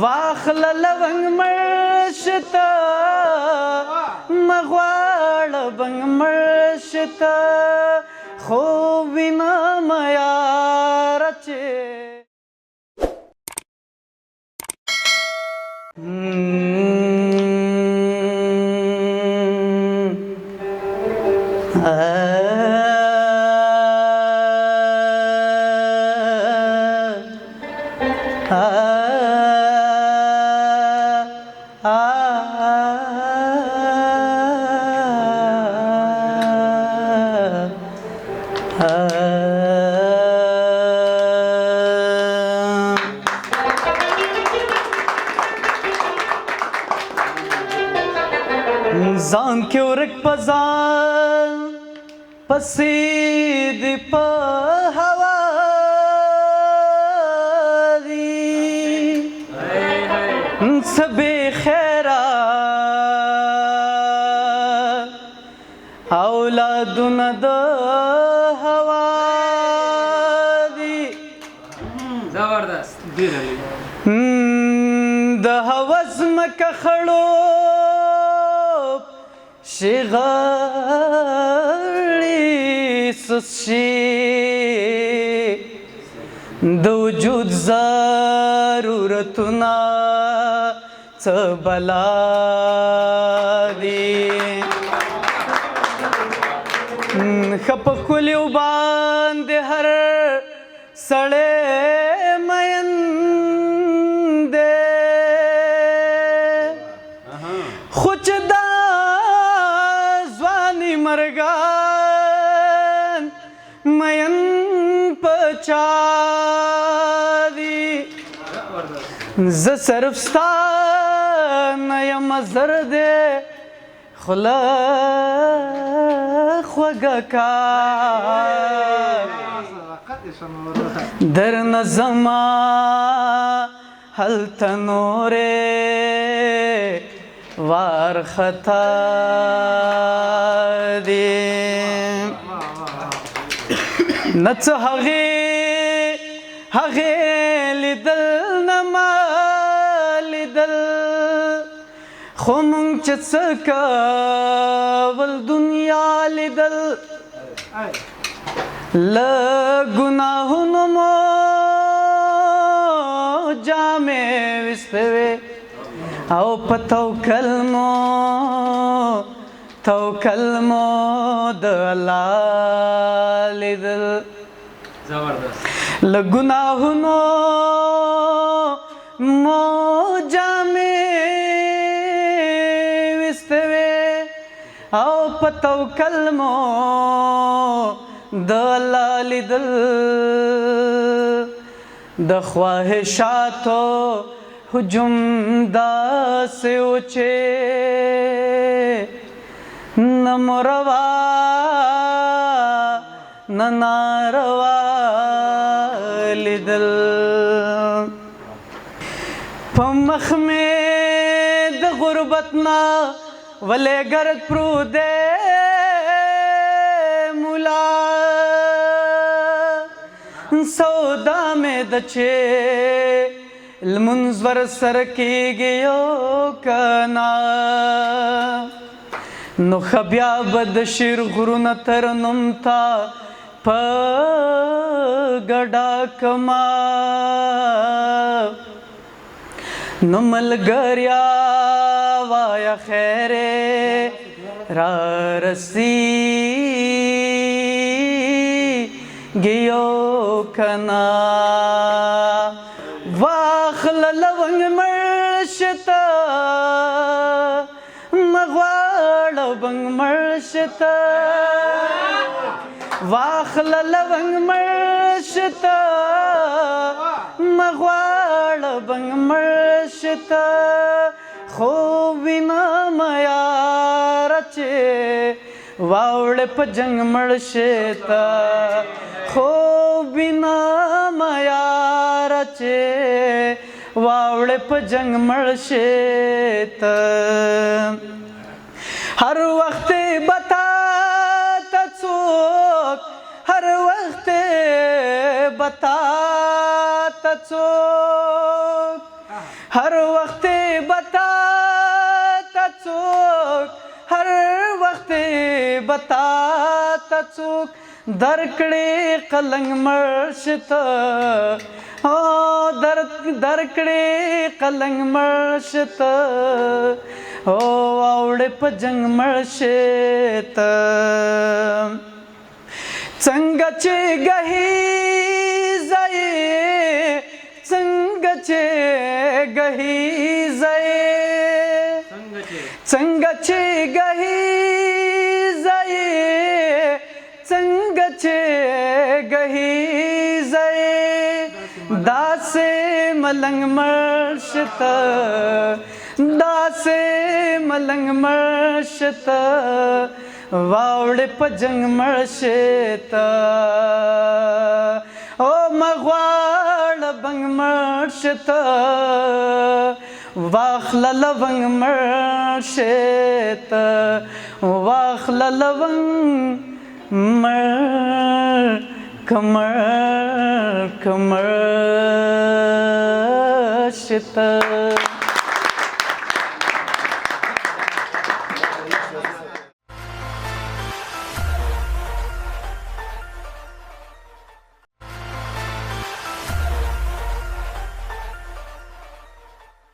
واخله لونګ مرشته مغواړه بنګ مرشته خو وینم یاره چې ځان کې ورک په ځان پسې دې په هوا دي څه بې خیره اولادونه د هوا دي زبردست ډېره د هوس مکه خړو شغړې سشي د وجود ضرورتونه څه بلا دي ښه په ښکلیو باندې هر سړی مین دی خو چې دا ځواني مرګان مین په چا دي زه صرف ستا نه یم زر دی خوله خوږه کار درنه زما هلته نورې وارخطا دي نه څه هغې لیدل نه ما لیدل خو مونږ چې څه کول دنیا لیدل له ګناهونو مو جامې ویستې وې او په توکل مو د الله لیدل زبردست له ګناهونو مو جامې ویستې وې او په توکل مو د الله لیدل د خواهشاتو هجوم داسې و چې نه مروا نه ناروا لیدل په مخ مې د غربت نه ولې ګرد پروت دی مولا سودا مې د چې لمونځ ورسره کېږي یو کنه نو ښه بیا به د شیر غرونه ترنم تا په ګډه کما نو ملګریا وایه خیرې را رسیږي یو کنه واخله لونګ مرشته مغواړه بنګ مرشته واخله لونګ مرشته مغواړه بنګ مرشته خو وینم یاره چې واوړې په جنګ مرشته خو وینم یاره چې واوړې په جنګ مرشته هر وخت بتا ته څوک هر وخت بتا ته څوک हर वक्त बताता चूक, हर वक्त बताता चूक दरकडे कलंग मळशत हो दरकडे कलंग मळशत हो आवडे पजंग मळशेत चंगाचे गही जाये चंगाचे गही जाये चंगाचे गही जाये चंगाचे गही जाये दासे मलंग मळशत दासे मलंग मळशत वावडे पजंग मळशेत ओ मगवाड बंग मळशेत वाखला लवंग मळशेत वाखला लवंग मळ कमळ कमळ शेत